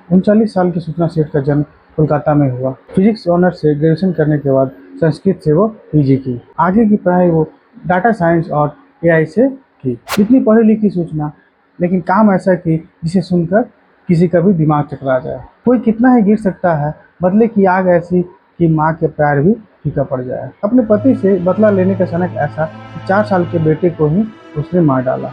39 साल की सूचना सेठ का जन्म कोलकाता में हुआ। फिजिक्स ऑनर से ग्रेजुएशन करने के बाद संस्कृत से वो पीजी की। आगे की पढ़ाई वो डाटा साइंस और एआई से की। इतनी पढ़ी लिखी सूचना, लेकिन काम ऐसा की जिसे सुनकर किसी का भी दिमाग चकरा जाए। कोई कितना ही गिर सकता है, बदले की आग ऐसी कि माँ के प्यार भी फीका पड़ जाए। अपने पति से बदला लेने का सनक ऐसा कि 4 साल के बेटे को ही उसने मार डाला,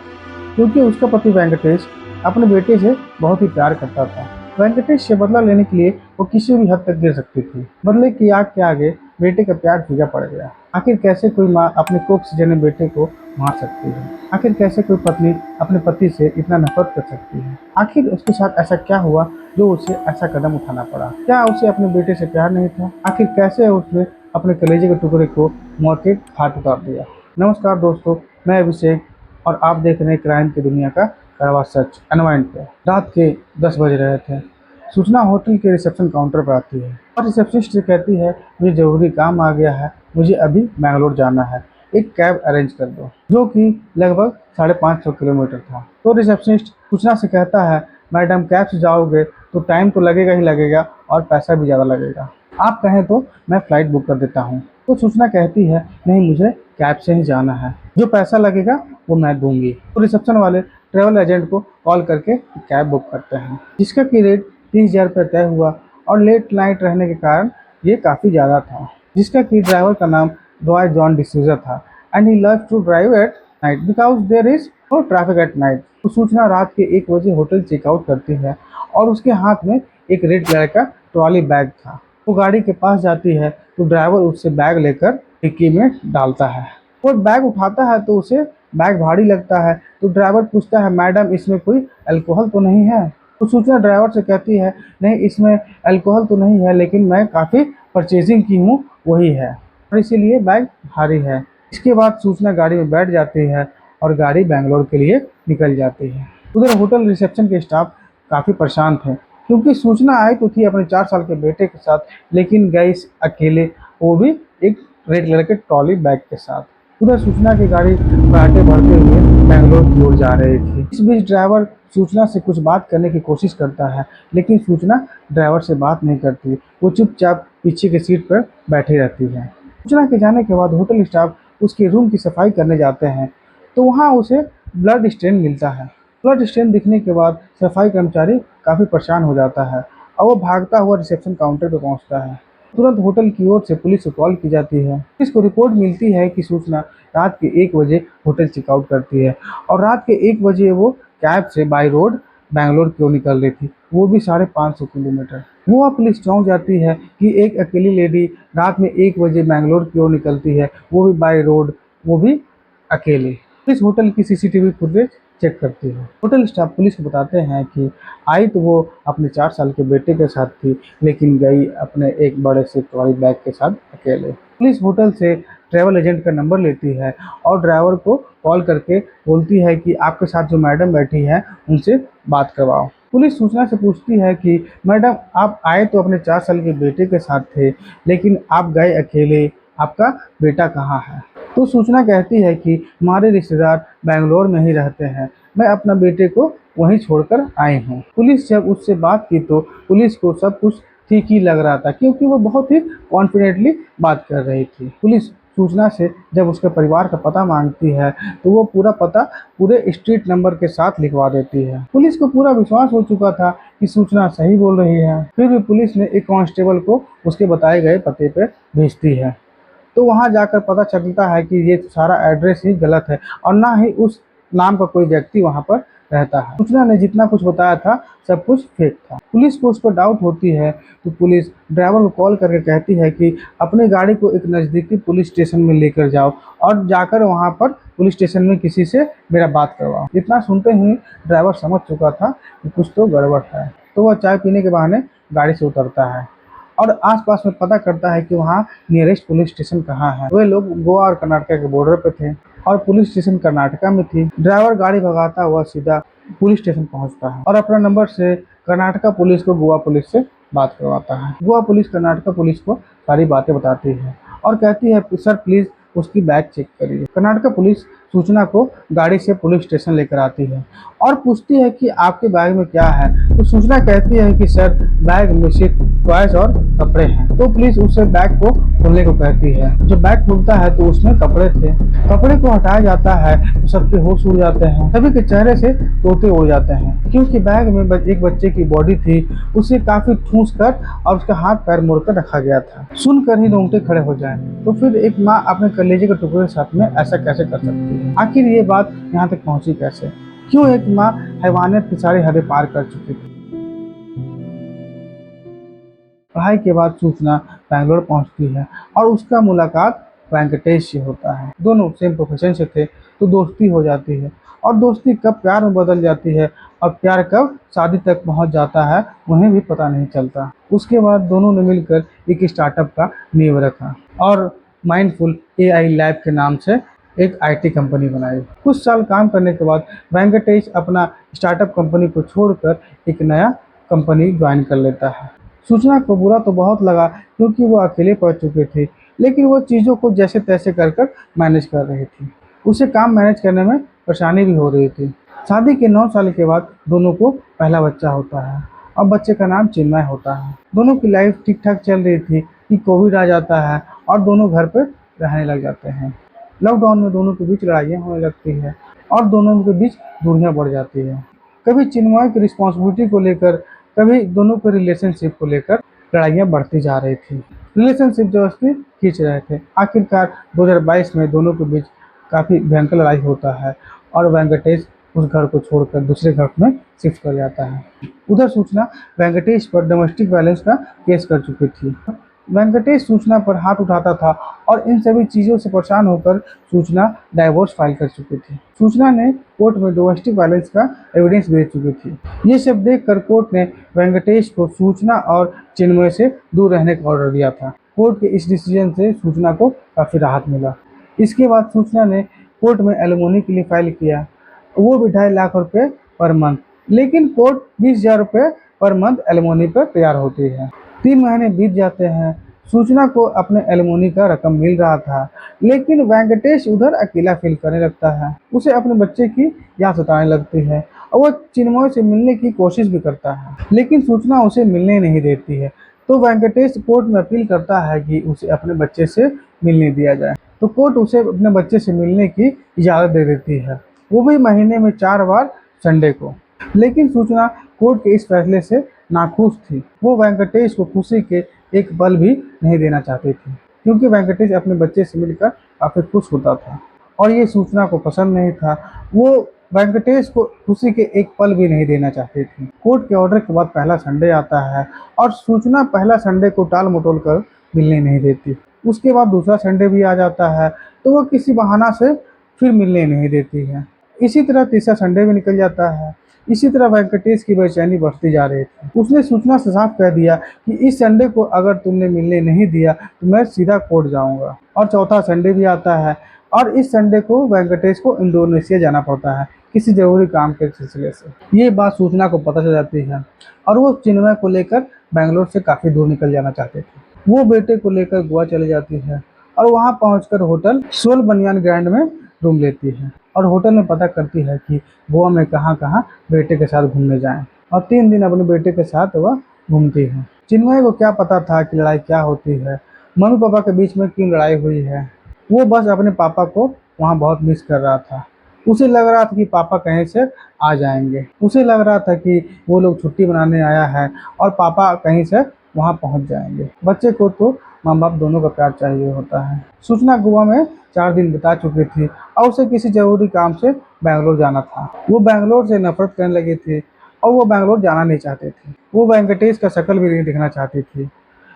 क्योंकि उसका पति वेंकटेश अपने बेटे से बहुत ही प्यार करता था। वेंकटेश से बदला लेने के लिए वो किसी भी हद तक गिर सकती थी। बदले की आग के आगे बेटे का प्यार फीका पड़ गया। आखिर कैसे कोई माँ अपने कोख से जन्मे बेटे को मार सकती है? आखिर कैसे कोई पत्नी अपने पति से इतना नफरत कर सकती है? आखिर उसके साथ ऐसा क्या हुआ जो उसे ऐसा कदम उठाना पड़ा? क्या उसे अपने बेटे से प्यार नहीं था? आखिर कैसे उसने अपने कलेजे के टुकड़े को मौत के घाट उतार दिया? नमस्कार दोस्तों, मैं अभिषेक और आप देख रहे हैं क्राइम की दुनिया का कड़वा सच अनवाइंड पे। रात के 10 बज रहे थे। सूचना होटल के रिसेप्शन काउंटर पर आती है और रिसेप्शनिस्ट से कहती है, मुझे जरूरी काम आ गया है, मुझे अभी बैंगलोर जाना है, एक कैब अरेंज कर दो। जो कि लगभग 550 किलोमीटर था। तो रिसेप्शनिस्ट सूचना से कहता है, मैडम कैब से जाओगे तो टाइम तो लगेगा ही लगेगा और पैसा भी ज़्यादा लगेगा। आप कहें तो मैं फ़्लाइट बुक कर देता हूँ। तो सूचना कहती है, नहीं, मुझे कैब से ही जाना है, जो पैसा लगेगा वो मैं दूंगी। तो रिसेप्शन वाले ट्रैवल एजेंट को कॉल करके कैब बुक करते हैं, जिसका की रेट 30,000 रुपये तय हुआ और लेट नाइट रहने के कारण ये काफ़ी ज़्यादा था। जिसका कि ड्राइवर का नाम रॉय जॉन डिसूजा था and he loves to drive at night because there is no traffic at night. तो सूचना रात के 1 बजे होटल चेकआउट करती है और उसके हाथ में एक रेड कलर का ट्रॉली बैग था। वो गाड़ी के पास जाती है तो ड्राइवर उससे बैग लेकर डिक्की में डालता है। वो बैग उठाता है तो उसे बैग भारी लगता है। तो ड्राइवर पूछता है, मैडम इसमें कोई अल्कोहल तो नहीं है? तो सूचना ड्राइवर से कहती है, नहीं इसमें अल्कोहल तो नहीं है, लेकिन मैं काफ़ी परचेजिंग की हूँ वही है और इसीलिए बैग भारी है। इसके बाद सूचना गाड़ी में बैठ जाती है और गाड़ी बेंगलोर के लिए निकल जाती है। उधर होटल रिसेप्शन के स्टाफ काफ़ी परेशान थे, क्योंकि सूचना आई तो थी अपने 4 साल के बेटे के साथ, लेकिन गई अकेले, वो भी एक रेड कलर के ट्रॉली बैग के साथ। उधर सूचना की गाड़ी पराठे भरते हुए बेंगलोर की ओर जा रही थी। इस बीच ड्राइवर सूचना से कुछ बात करने की कोशिश करता है, लेकिन सूचना ड्राइवर से बात नहीं करती। वो चुपचाप पीछे की सीट पर बैठी रहती है। सूचना के जाने के बाद होटल स्टाफ उसके रूम की सफाई करने जाते हैं, तो वहाँ उसे ब्लड स्टेन मिलता है। ब्लड स्टेन दिखने के बाद सफाई कर्मचारी काफ़ी परेशान हो जाता है और वो भागता हुआ रिसेप्शन काउंटर पर पहुँचता है। तुरंत होटल की ओर से पुलिस को कॉल की जाती है। पुलिस को रिपोर्ट मिलती है कि सूचना रात के 1 बजे होटल चेकआउट करती है और रात के 1 बजे वो कैब से बाई रोड बैंगलोर की ओर निकल रही थी, वो भी 550 किलोमीटर। वो पुलिस चौंक जाती है कि एक अकेली लेडी रात में 1 बजे बैंगलोर की ओर निकलती है, वो भी बाई रोड, वो भी अकेले। पुलिस होटल की सीसीटीवी फुटेज चेक करती है। होटल स्टाफ पुलिस को बताते हैं कि आई तो वो अपने 4 साल के बेटे के साथ थी, लेकिन गई अपने एक बड़े से ट्रॉली बैग के साथ अकेले। पुलिस होटल से ट्रैवल एजेंट का नंबर लेती है और ड्राइवर को कॉल करके बोलती है कि आपके साथ जो मैडम बैठी हैं उनसे बात करवाओ। पुलिस सूचना से पूछती है कि मैडम आप आए तो अपने 4 साल के बेटे के साथ थे, लेकिन आप गए अकेले, आपका बेटा कहाँ है? तो सूचना कहती है कि हमारे रिश्तेदार बेंगलोर में ही रहते हैं, मैं अपना बेटे को वहीं छोड़कर आई हूँ। पुलिस जब उससे बात की तो पुलिस को सब कुछ ठीक ही लग रहा था, क्योंकि वो बहुत ही कॉन्फिडेंटली बात कर रही थी। पुलिस सूचना से जब उसके परिवार का पता मांगती है तो वो पूरा पता पूरे स्ट्रीट नंबर के साथ लिखवा देती है। पुलिस को पूरा विश्वास हो चुका था कि सूचना सही बोल रही है, फिर भी पुलिस ने एक कांस्टेबल को उसके बताए गए पते पर भेजती है। तो वहाँ जाकर पता चलता है कि ये सारा एड्रेस ही गलत है और ना ही उस नाम का कोई व्यक्ति वहाँ पर रहता है। सूचना ने जितना कुछ बताया था सब कुछ फेक था। पुलिस को उस पर डाउट होती है तो पुलिस ड्राइवर को कॉल करके कहती है कि अपनी गाड़ी को एक नज़दीकी पुलिस स्टेशन में लेकर जाओ और जाकर वहाँ पर पुलिस स्टेशन में किसी से मेरा बात करवाओ। इतना सुनते ही ड्राइवर समझ चुका था कि कुछ तो गड़बड़ है, तो वह चाय पीने के बहाने गाड़ी से उतरता है और आसपास में पता करता है कि वहाँ नियरेस्ट पुलिस स्टेशन कहाँ है। वे लोग गोवा और कर्नाटक के बॉर्डर पे थे और पुलिस स्टेशन कर्नाटका में थी। ड्राइवर गाड़ी भगाता हुआ सीधा पुलिस स्टेशन पहुँचता है और अपना नंबर से कर्नाटका पुलिस को गोवा पुलिस से बात करवाता है। गोवा पुलिस कर्नाटका पुलिस को सारी बातें बताती है और कहती है, सर प्लीज़ उसकी बैग चेक करी। कर्नाटका पुलिस सूचना को गाड़ी से पुलिस स्टेशन लेकर आती है और पूछती है कि आपके बैग में क्या है। तो सूचना कहती है कि सर, बैग में सिर्फ टॉयज और कपड़े हैं। तो पुलिस उसे बैग को खोलने को कहती है। जब बैग खुलता है तो उसमें कपड़े थे। कपड़े को हटाया जाता है तो सबके होश उड़ जाते हैं। सभी के चेहरे से तोते उड़ जाते हैं, क्योंकि बैग में एक बच्चे की बॉडी थी। उसे काफी ठूंस कर और उसका हाथ पैर मोड़कर रखा गया था। सुनकर ही रोंगटे खड़े हो जाए, तो फिर एक माँ अपने कलेजे के टुकड़े के साथ में ऐसा कैसे कर सकती है? आखिर ये बात यहाँ तक पहुंची कैसे? क्यों एक माँ हैवानियत की सारी हदें पार कर चुकी थी? पढ़ाई के बाद सूचना बैंगलोर पहुंचती है और उसका मुलाकात वेंकटेश से होता है। दोनों सेम प्रोफेशन से थे, तो दोस्ती हो जाती है। और दोस्ती कब प्यार में बदल जाती है और प्यार कब शादी तक पहुंच जाता है, उन्हें भी पता नहीं चलता। उसके बाद दोनों ने मिलकर एक स्टार्टअप का नींव रखा और माइंडफुल एआई लैब के नाम से एक आईटी कंपनी बनाई। कुछ साल काम करने के बाद वेंकटेश अपना स्टार्टअप कंपनी को छोड़कर एक नया कंपनी ज्वाइन कर लेता है। सूचना को बुरा तो बहुत लगा, क्योंकि वो अकेले पड़ चुके थे, लेकिन वो चीज़ों को जैसे तैसे कर कर मैनेज कर रही थी। उसे काम मैनेज करने में परेशानी भी हो रही थी। शादी के 9 साल के बाद दोनों को पहला बच्चा होता है और बच्चे का नाम चिन्मय होता है। दोनों की लाइफ ठीक ठाक चल रही थी कि कोविड आ जाता है और दोनों घर पे रहने लग जाते हैं। लॉकडाउन में दोनों के बीच लड़ाइयाँ होने लगती है और दोनों के बीच दूरियां बढ़ जाती है। कभी चिन्मय की रिस्पॉन्सिबिलिटी को लेकर, कभी दोनों के रिलेशनशिप को लेकर लड़ाइयाँ बढ़ती जा रही थी। रिलेशनशिप जबरदस्ती खींच रहे थे। आखिरकार 2022 में दोनों के बीच काफ़ी भयंकर लड़ाई होता है और वेंकटेश उस घर को छोड़कर दूसरे घर में शिफ्ट कर जाता है। उधर सूचना वेंकटेश पर डोमेस्टिक वायलेंस का केस कर चुकी थी। वेंकटेश सूचना पर हाथ उठाता था और इन सभी चीज़ों से परेशान होकर सूचना डाइवोर्स फाइल कर चुकी थी। सूचना ने कोर्ट में डोमेस्टिक वायलेंस का एविडेंस भेज चुकी थी। ये सब देखकर कोर्ट ने वेंकटेश को सूचना और चिन्मय से दूर रहने का ऑर्डर दिया था। कोर्ट के इस डिसीजन से सूचना को काफ़ी राहत मिला। इसके बाद सूचना ने कोर्ट में एलिमोनी के लिए फाइल किया, वो भी 2.5 लाख रुपये पर मंथ। लेकिन कोर्ट 20,000 रुपये पर मंथ एलिमोनी पर तैयार होती है। 3 महीने बीत जाते हैं। सूचना को अपने एलिमोनी का रकम मिल रहा था, लेकिन वेंकटेश उधर अकेला फील करने लगता है। उसे अपने बच्चे की याद सताने लगती है और वो चिन्मय से मिलने की कोशिश भी करता है, लेकिन सूचना उसे मिलने नहीं देती है। तो वेंकटेश कोर्ट में अपील करता है कि उसे अपने बच्चे से मिलने दिया जाए। तो कोर्ट उसे अपने बच्चे से मिलने की इजाज़त दे देती है, वो भी महीने में 4 बार संडे को। लेकिन सूचना कोर्ट के इस फैसले से नाखुश थी। वो वेंकटेश को खुशी के एक पल भी नहीं देना चाहती थी, क्योंकि वेंकटेश अपने बच्चे से मिलकर काफ़ी खुश होता था और ये सूचना को पसंद नहीं था। वो वेंकटेश को खुशी के एक पल भी नहीं देना चाहती थी। कोर्ट के ऑर्डर के बाद पहला संडे आता है और सूचना पहला संडे को टाल मटोल कर मिलने नहीं देती। उसके बाद दूसरा संडे भी आ जाता है, तो वो किसी बहाना से फिर मिलने नहीं देती है। इसी तरह तीसरा संडे भी निकल जाता है। इसी तरह वेंकटेश की बेचैनी बढ़ती जा रही थी। उसने सूचना से साफ कह दिया कि इस संडे को अगर तुमने मिलने नहीं दिया तो मैं सीधा कोर्ट जाऊंगा। और चौथा संडे भी आता है और इस संडे को वेंकटेश को इंडोनेशिया जाना पड़ता है किसी जरूरी काम के सिलसिले से। ये बात सूचना को पता चल जाती है और वो चिन्मय को लेकर बैंगलोर से काफ़ी दूर निकल जाना चाहते थे। वो बेटे को लेकर गोवा चली जाती है और वहाँ पहुँचकर होटल सोल बनियान ग्रैंड में रूम लेती है और होटल में पता करती है कि गोवा में कहाँ कहाँ बेटे के साथ घूमने जाएं, और 3 दिन अपने बेटे के साथ वह घूमती है। चिन्मय को क्या पता था कि लड़ाई क्या होती है, मम्मी पापा के बीच में क्यों लड़ाई हुई है। वो बस अपने पापा को वहाँ बहुत मिस कर रहा था। उसे लग रहा था कि पापा कहीं से आ जाएंगे। उसे लग रहा था कि वो लोग छुट्टी मनाने आया है और पापा कहीं से वहाँ पहुँच जाएंगे। बच्चे को तो माँ बाप दोनों का प्यार चाहिए होता है। सूचना गोवा में 4 दिन बिता चुकी थी और उसे किसी जरूरी काम से बैंगलोर जाना था। वो बैंगलोर से नफरत करने लगी थी और वो बैंगलोर जाना नहीं चाहती थी। वो वेंकटेश का शक्ल भी नहीं दिखना चाहती थी,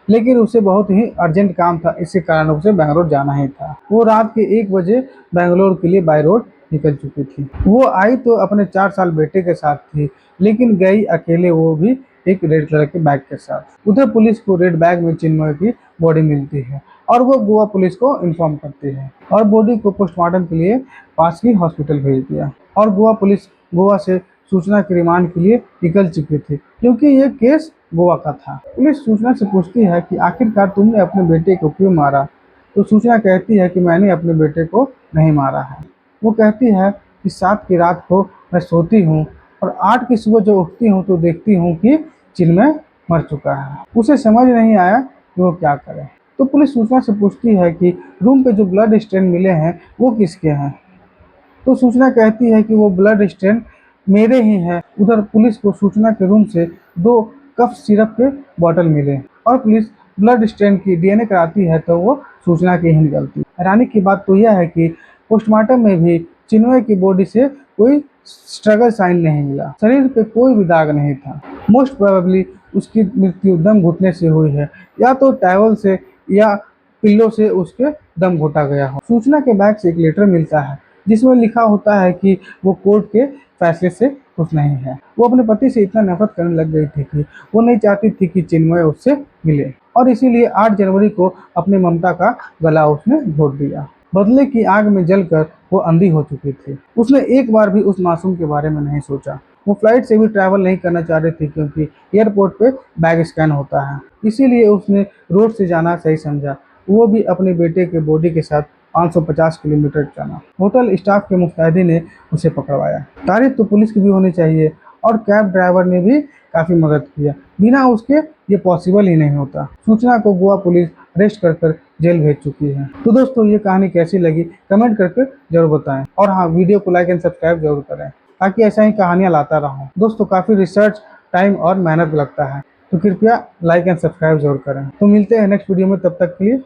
लेकिन उसे बहुत ही अर्जेंट काम था, इसी कारण उसे बैंगलोर जाना ही था। वो रात के 1 बजे बैंगलोर के लिए बाय रोड निकल चुकी थी। वो आई तो अपने 4 साल बेटे के साथ थी, लेकिन गई अकेले, वो भी एक रेड कलर के बैग के साथ। उधर पुलिस को रेड बैग में चिन्मय की बॉडी मिलती है और वो गोवा पुलिस को इन्फॉर्म करती है और बॉडी को पोस्टमार्टम के लिए पास की हॉस्पिटल भेज दिया। और गोवा पुलिस गोवा से सूचना के रिमांड के लिए निकल चुकी थी, क्योंकि ये केस गोवा का था। पुलिस सूचना से पूछती है कि आखिरकार तुमने अपने बेटे को क्यों मारा। तो सूचना कहती है कि मैंने अपने बेटे को नहीं मारा है। वो कहती है कि 7 की रात को मैं सोती हूँ और 8 की सुबह जब उठती हूँ तो देखती हूँ कि चिन्मय मर चुका है। उसे समझ नहीं आया कि वो क्या करे। तो पुलिस सूचना से पूछती है कि रूम पे जो ब्लड स्टेन मिले हैं वो किसके हैं। तो सूचना कहती है कि वो ब्लड स्टेन मेरे ही हैं। उधर पुलिस को सूचना के रूम से 2 कफ सिरप के बॉटल मिले और पुलिस ब्लड स्टेन की डीएनए कराती है तो वो सूचना की ही निकलती है। हैरानी की बात तो यह है कि पोस्टमार्टम में भी चिन्मय की बॉडी से कोई स्ट्रगल साइन नहीं मिला। शरीर पे कोई भी दाग नहीं था। मोस्ट प्रोबेबली उसकी मृत्यु दम घुटने से हुई है, या तो टॉवल से या पिल्लो से उसके दम घोटा गया हो। सूचना के बैग से एक लेटर मिलता है जिसमें लिखा होता है कि वो कोर्ट के फैसले से खुश नहीं है। वो अपने पति से इतना नफरत करने लग गई थी कि वो नहीं चाहती थी कि चिन्मय उससे मिले और इसीलिए 8 जनवरी को अपनी ममता का गला उसने घोट दिया। बदले की आग में जलकर वो अंधी हो चुकी थी। उसने एक बार भी उस मासूम के बारे में नहीं सोचा। वो फ्लाइट से भी ट्रैवल नहीं करना चाह रही थी क्योंकि एयरपोर्ट पे बैग स्कैन होता है। इसीलिए उसने रोड से जाना सही समझा। वो भी अपने बेटे के बॉडी के साथ 550 किलोमीटर चला। होटल स्टाफ के मुस्तैदी ने उसे पकड़वाया। तारीफ तो पुलिस की भी होनी चाहिए और कैब ड्राइवर ने भी काफ़ी मदद किया। बिना उसके ये पॉसिबल ही नहीं होता। सूचना को गोवा पुलिस अरेस्ट कर जेल भेज चुकी है। तो दोस्तों ये कहानी कैसी लगी कमेंट करके जरूर बताएं और हाँ, वीडियो को लाइक एंड सब्सक्राइब जरूर करें ताकि ऐसा ही कहानियाँ लाता रहूं। दोस्तों काफ़ी रिसर्च टाइम और मेहनत लगता है, तो कृपया लाइक एंड सब्सक्राइब जरूर करें। तो मिलते हैं नेक्स्ट वीडियो में, तब तक के लिए